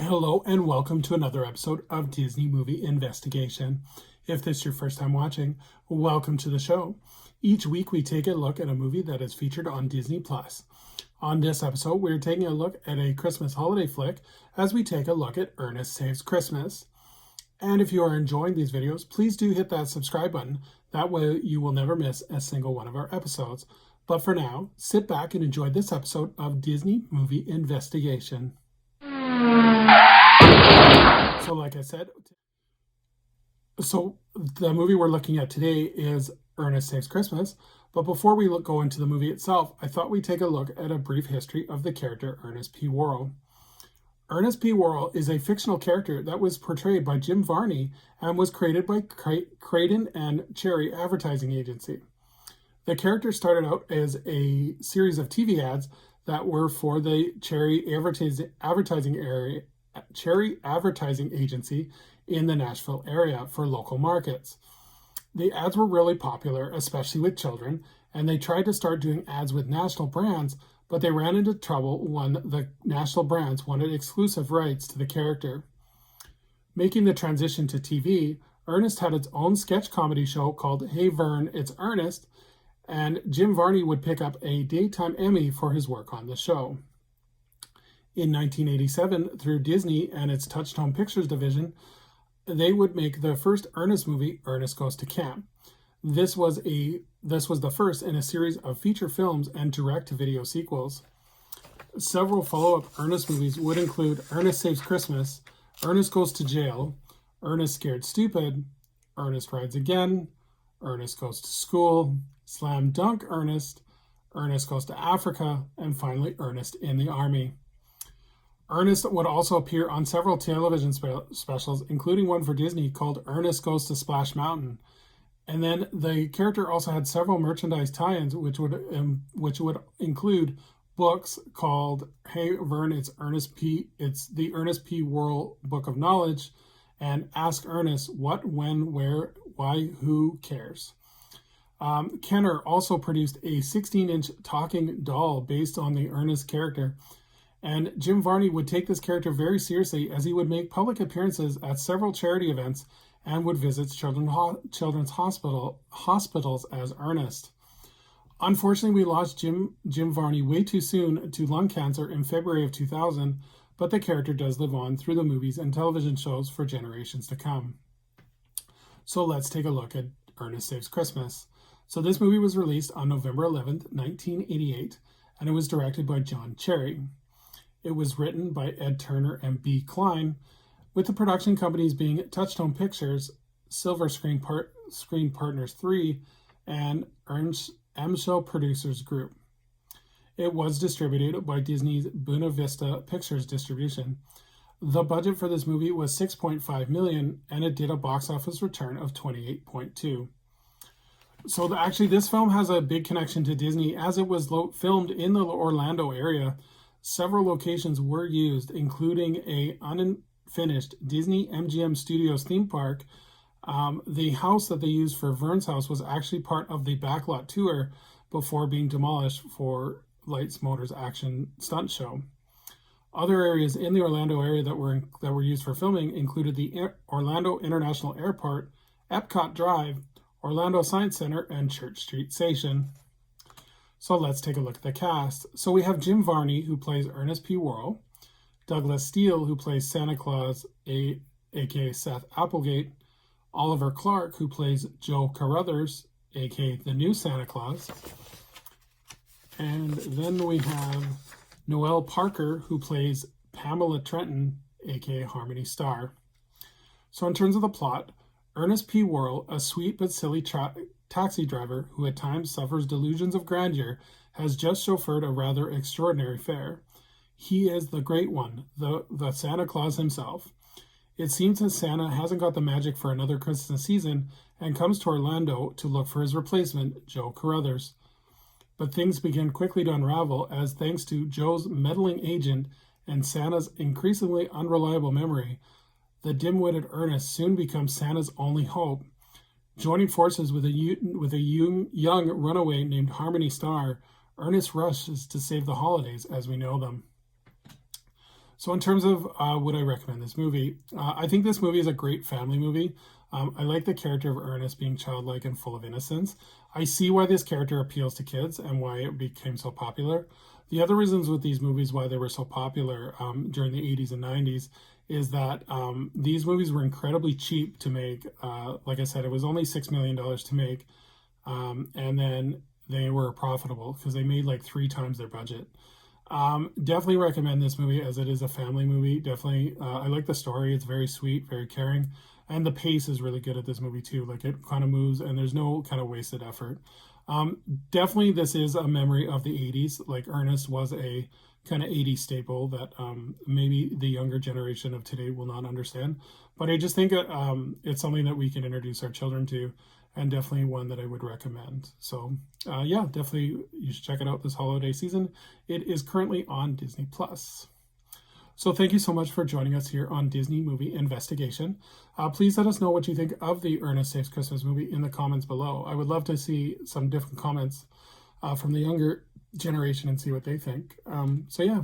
Hello and welcome to another episode of Disney Movie Investigation. If this is your first time watching, welcome to the show. Each week we take a look at a movie that is featured on Disney+. On this episode, we're taking a look at a Christmas holiday flick as we take a look at Ernest Saves Christmas. And if you are enjoying these videos, please do hit that subscribe button. That way you will never miss a single one of our episodes. But for now, sit back and enjoy this episode of Disney Movie Investigation. So like I said, the movie we're looking at today is Ernest Saves Christmas. But before we go into the movie itself, I thought we'd take a look at a brief history of the character Ernest P. Worrell. Ernest P. Worrell is a fictional character that was portrayed by Jim Varney and was created by Creighton and Cherry Advertising Agency. The character started out as a series of TV ads that were for the Cherry Advertising Agency in the Nashville area for local markets. The ads were really popular, especially with children, and they tried to start doing ads with national brands, but they ran into trouble when the national brands wanted exclusive rights to the character. Making the transition to TV, Ernest had its own sketch comedy show called Hey Vern, It's Ernest, and Jim Varney would pick up a Daytime Emmy for his work on the show. In 1987, through Disney and its Touchstone Pictures division, they would make the first Ernest movie, Ernest Goes to Camp. This was the first in a series of feature films and direct-to-video sequels. Several follow-up Ernest movies would include Ernest Saves Christmas, Ernest Goes to Jail, Ernest Scared Stupid, Ernest Rides Again, Ernest Goes to School, Slam Dunk Ernest, Ernest Goes to Africa, and finally Ernest in the Army. Ernest would also appear on several television specials, including one for Disney called Ernest Goes to Splash Mountain. And then the character also had several merchandise tie-ins, which would include books called Hey Vern, It's the Ernest P. Worrell Book of Knowledge, and Ask Ernest What, When, Where, Why, Who Cares. Kenner also produced a 16-inch talking doll based on the Ernest character. And Jim Varney would take this character very seriously as he would make public appearances at several charity events and would visit children's hospitals as Ernest. Unfortunately, we lost Jim Varney way too soon to lung cancer in February of 2000, but the character does live on through the movies and television shows for generations to come. So let's take a look at Ernest Saves Christmas. So this movie was released on November 11th, 1988, and it was directed by John Cherry. It was written by Ed Turner and B. Klein, with the production companies being Touchstone Pictures, Silver Screen Partners 3, and Ernst Show Producers Group. It was distributed by Disney's Buena Vista Pictures Distribution. The budget for this movie was $6.5 million, and it did a box office return of $28.2. So actually, this film has a big connection to Disney, as it was filmed in the Orlando area. Several locations were used, including a unfinished Disney MGM Studios theme park. The house that they used for Vern's house was actually part of the backlot tour before being demolished for Lights Motors Action Stunt Show. Other areas in the Orlando area that were used for filming included the Orlando International Airport, Epcot Drive, Orlando Science Center, and Church Street Station. So let's take a look at the cast. So we have Jim Varney, who plays Ernest P. Worrell, Douglas Steele, who plays Santa Claus, aka Seth Applegate, Oliver Clark, who plays Joe Carruthers, aka the new Santa Claus, and then we have Noelle Parker, who plays Pamela Trenton, aka Harmony Star. So in terms of the plot, Ernest P. Worrell, a sweet but silly taxi driver who at times suffers delusions of grandeur, has just chauffeured a rather extraordinary fare. He is the great one, the Santa Claus himself. It seems that Santa hasn't got the magic for another Christmas season and comes to Orlando to look for his replacement, Joe Carruthers. But things begin quickly to unravel as, thanks to Joe's meddling agent and Santa's increasingly unreliable memory, the dim-witted Ernest soon becomes Santa's only hope. Joining forces with a young runaway named Harmony Star, Ernest rushes to save the holidays as we know them. So in terms of would I recommend this movie, I think this movie is a great family movie. I like the character of Ernest being childlike and full of innocence. I see why this character appeals to kids and why it became so popular. The other reasons with these movies why they were so popular during the 80s and 90s is that these movies were incredibly cheap to make. Like I said, it was only $6 million to make. And then they were profitable because they made like 3 times their budget. Definitely recommend this movie as it is a family movie. Definitely, I like the story. It's very sweet, very caring, and the pace is really good at this movie too. Like it kind of moves, and there's no kind of wasted effort. Definitely, this is a memory of the '80s. Like Ernest was a kind of '80s staple that maybe the younger generation of today will not understand. But I just think it's something that we can introduce our children to, and definitely one that I would recommend. So yeah, definitely you should check it out this holiday season. It is currently on Disney Plus. So thank you so much for joining us here on Disney Movie Investigation. Please let us know what you think of the Ernest Saves Christmas movie in the comments below. I would love to see some different comments from the younger generation and see what they think. So yeah.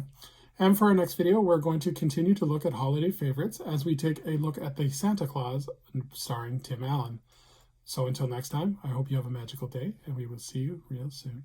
And for our next video, we're going to continue to look at holiday favorites as we take a look at the Santa Claus starring Tim Allen. So until next time, I hope you have a magical day, and we will see you real soon.